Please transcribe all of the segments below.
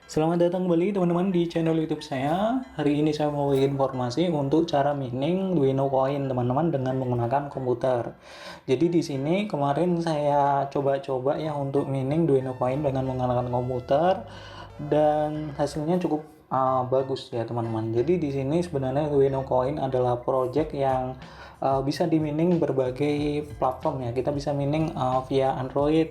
Selamat datang kembali teman-teman di channel YouTube saya. Hari ini saya mau informasi untuk cara mining Duino Coin teman-teman dengan menggunakan komputer. Jadi di sini kemarin saya coba-coba ya untuk mining Duino Coin dengan menggunakan komputer dan hasilnya cukup bagus ya teman-teman. Jadi di sini sebenarnya Duino Coin adalah project yang bisa di-mining berbagai platform ya. Kita bisa mining via Android,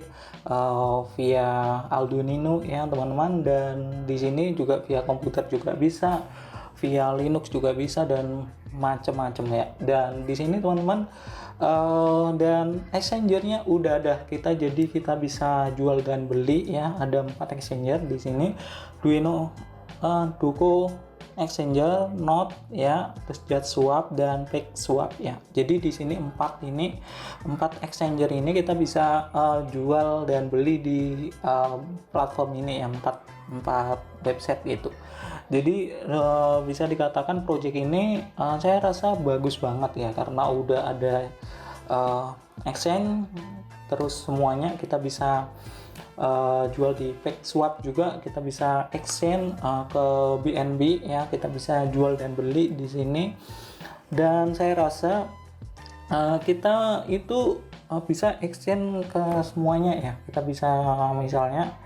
via Arduino ya teman-teman, dan di sini juga via komputer juga bisa, via Linux juga bisa dan macam-macam ya. Dan di sini teman-teman dan exchangernya udah ada kita, jadi kita bisa jual dan beli ya. Ada 4 exchanger di sini, Duino, Duko Exchanger, Node ya, terus JustSwap dan PaxSwap ya. Jadi di sini 4 exchanger ini kita bisa jual dan beli di platform ini ya, 4 website gitu. Jadi bisa dikatakan project ini saya rasa bagus banget ya, karena udah ada exchange, terus semuanya kita bisa jual di PaxSwap, juga kita bisa exchange ke BNB ya, kita bisa jual dan beli di sini. Dan saya rasa kita itu bisa exchange ke semuanya ya. Kita bisa misalnya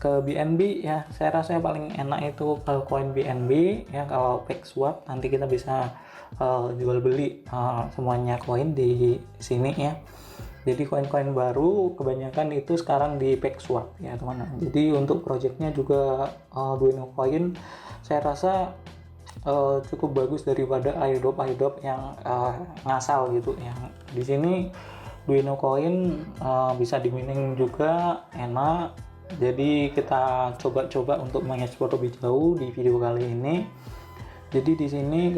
ke BNB ya, saya rasa yang paling enak itu ke koin BNB ya. Kalau PaxSwap nanti kita bisa jual beli semuanya koin di sini ya. Jadi koin-koin baru kebanyakan itu sekarang di PaxSwap ya teman-teman. Jadi untuk projectnya juga Duino Coin saya rasa cukup bagus daripada airdrop yang ngasal gitu. Yang di sini Duino Coin bisa dimining juga enak. Jadi kita coba-coba untuk mengeksplor lebih jauh di video kali ini. Jadi di sini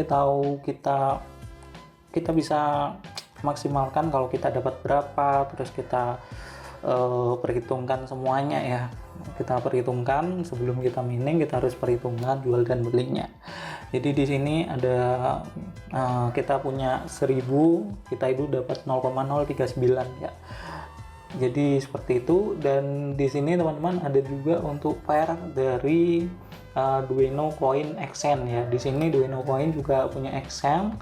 kita bisa maksimalkan kalau kita dapat berapa, terus kita perhitungkan semuanya ya. Kita perhitungkan sebelum kita mining, kita harus perhitungkan jual dan belinya. Jadi di sini ada kita punya 1000, kita itu dapat 0,039 ya. Jadi seperti itu. Dan di sini teman-teman ada juga untuk pair dari Duino Coin Exchange ya. Di sini Duino Coin juga punya exchange.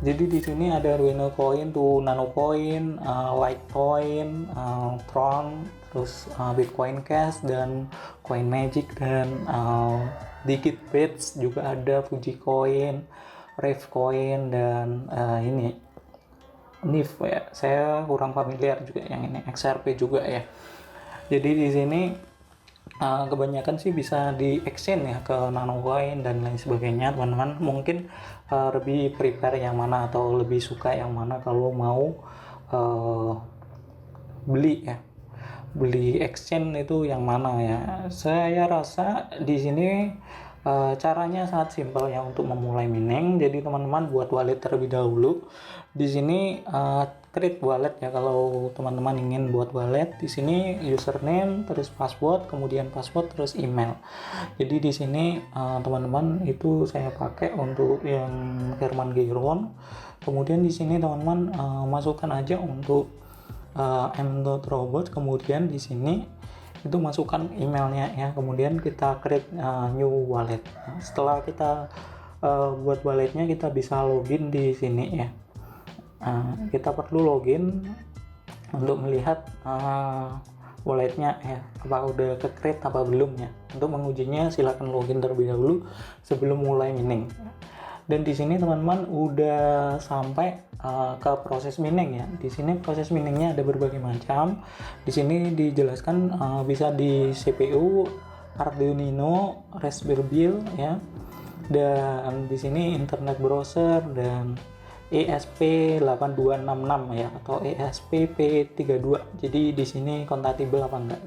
Jadi di sini ada Duino Coin tuh, Nano Coin, Litecoin, Tron, terus Bitcoin Cash dan Coin Magic, dan Digitbits juga ada, Fuji Coin, Rave Coin, dan ini NIF ya. Saya kurang familiar juga yang ini, XRP juga ya. Jadi di sini kebanyakan sih bisa di exchange ya ke Nanocoin dan lain sebagainya teman-teman. Mungkin lebih prepare yang mana atau lebih suka yang mana kalau mau beli ya, beli exchange itu yang mana ya. Saya rasa di sini caranya sangat simpel ya untuk memulai mining. Jadi teman-teman buat wallet terlebih dahulu. Di sini create wallet ya. Kalau teman-teman ingin buat wallet, di sini username, terus password, kemudian password, terus email. Jadi di sini teman-teman itu saya pakai untuk yang Herman Geiron. Kemudian di sini teman-teman masukkan aja untuk m.robot, kemudian di sini itu masukkan emailnya ya, kemudian kita create new wallet. Setelah kita buat walletnya, kita bisa login di sini ya. Kita perlu login untuk melihat walletnya ya, apa udah ke create apa belum ya. Untuk mengujinya silakan login terlebih dahulu sebelum mulai mining. Dan di sini teman-teman udah sampai ke proses mining ya. Di sini proses miningnya ada berbagai macam. Di sini dijelaskan bisa di CPU, Arduino, Raspberry Pi ya. Dan di sini internet browser dan ESP8266 ya, atau ESP-P32. Jadi di sini kompatibel apa enggak.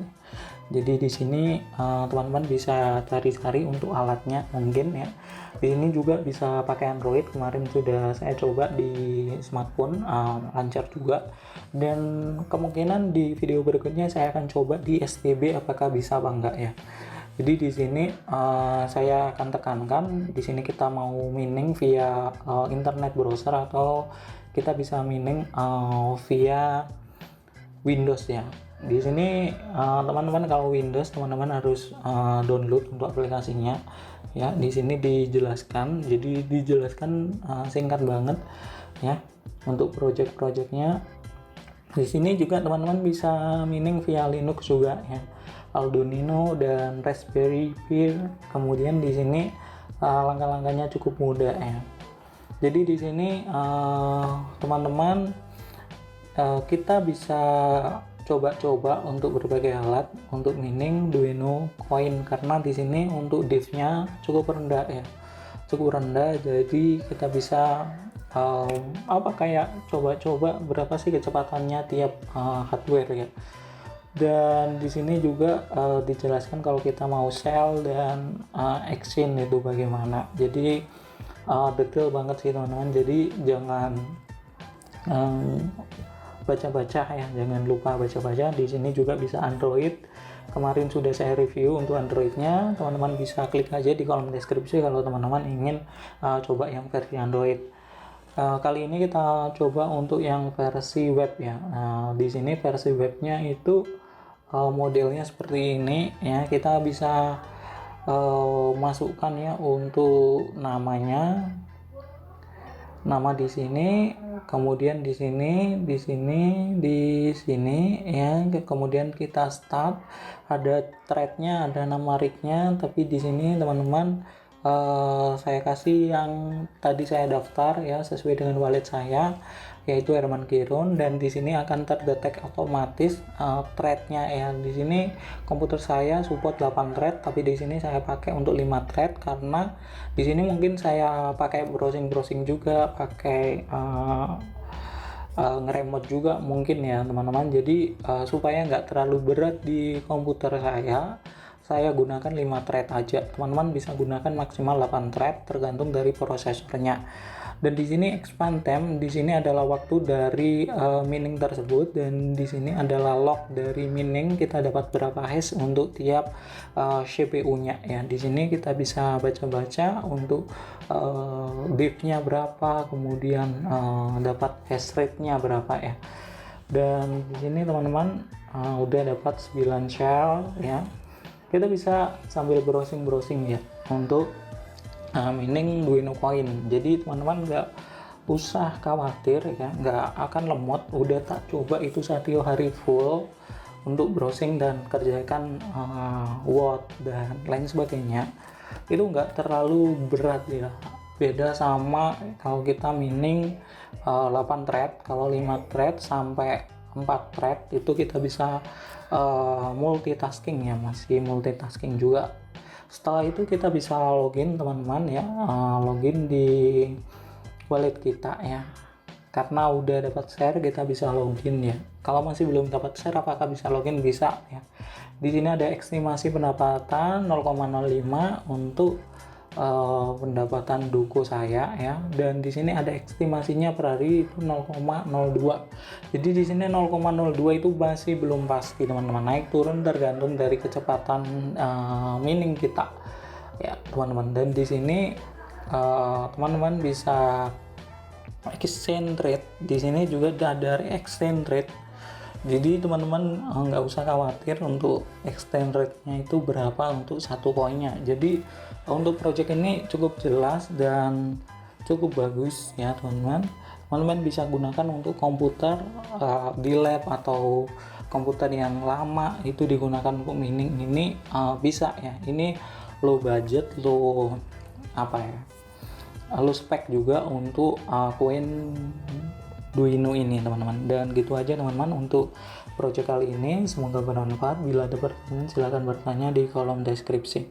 Jadi di sini teman-teman bisa cari-cari untuk alatnya mungkin ya. Di sini juga bisa pakai Android. Kemarin sudah saya coba di smartphone, lancar juga. Dan kemungkinan di video berikutnya saya akan coba di STB apakah bisa apa enggak ya. Jadi di sini saya akan tekankan, di sini kita mau mining via internet browser atau kita bisa mining via Windows ya. Di sini teman-teman kalau Windows teman-teman harus download untuk aplikasinya ya. Di sini dijelaskan, jadi dijelaskan singkat banget ya untuk project-projectnya. Di sini juga teman-teman bisa mining via Linux juga ya, Arduino dan Raspberry Pi. Kemudian di sini langkah-langkahnya cukup mudah ya. Jadi di sini teman-teman kita bisa coba-coba untuk berbagai alat untuk mining Duino Coin, karena di sini untuk diff-nya cukup rendah ya, cukup rendah. Jadi kita bisa kayak coba-coba berapa sih kecepatannya tiap hardware ya. Dan di sini juga dijelaskan kalau kita mau sell dan exchange itu bagaimana. Jadi detail banget sih teman-teman. Jadi jangan baca-baca ya, jangan lupa baca-baca. Di sini juga bisa Android. Kemarin sudah saya review untuk Androidnya, teman-teman bisa klik aja di kolom deskripsi kalau teman-teman ingin coba yang versi Android. Kali ini kita coba untuk yang versi web ya. Di sini versi webnya itu modelnya seperti ini ya. Kita bisa masukkan ya untuk nama di sini, kemudian di sini ya, kemudian kita start, ada threadnya, ada nama rignya. Tapi di sini teman-teman saya kasih yang tadi saya daftar ya, sesuai dengan wallet saya, yaitu Herman Kirun. Dan di sini akan terdetek otomatis threadnya ya. Di sini komputer saya support 8 thread, tapi di sini saya pakai untuk 5 thread karena di sini mungkin saya pakai browsing juga, pakai ngeremote juga mungkin ya teman-teman. Jadi supaya nggak terlalu berat di komputer saya gunakan 5 thread aja. Teman-teman bisa gunakan maksimal 8 thread tergantung dari prosesornya. Dan di sini expand time, di sini adalah waktu dari mining tersebut, dan di sini adalah log dari mining, kita dapat berapa hash untuk tiap CPU-nya ya. Di sini kita bisa baca-baca untuk diff-nya berapa, kemudian dapat hash rate-nya berapa ya. Dan di sini teman-teman udah dapat 9 shell ya. Kita bisa sambil browsing ya untuk mining Duino Coin. Jadi teman-teman nggak usah khawatir ya, nggak akan lemot. Udah tak coba itu 1 hari full untuk browsing dan kerjakan word dan lain sebagainya, itu nggak terlalu berat ya. Beda sama kalau kita mining 8 thread, kalau 5 thread sampai 4 thread itu kita bisa multitasking ya, masih multitasking juga. Setelah itu kita bisa login teman-teman ya, login di wallet kita ya. Karena udah dapat share kita bisa login ya. Kalau masih belum dapat share apakah bisa login? Bisa ya. Di sini ada estimasi pendapatan 0,05 untuk pendapatan duko saya ya, dan di sini ada estimasinya per hari itu 0,02. Jadi di sini 0,02 itu masih belum pasti teman-teman, naik turun tergantung dari kecepatan mining kita ya teman-teman. Dan di sini teman-teman bisa exchange rate, di sini juga ada exchange rate. Jadi teman-teman nggak usah khawatir untuk exchange rate-nya itu berapa untuk satu koinnya. Jadi untuk project ini cukup jelas dan cukup bagus ya teman-teman. Teman-teman bisa gunakan untuk komputer di lab atau komputer yang lama itu digunakan untuk mining ini bisa ya. Ini low budget, low spek juga untuk koin Duino ini teman-teman. Dan gitu aja teman-teman untuk project kali ini, semoga bermanfaat. Bila ada pertanyaan silahkan bertanya di kolom deskripsi.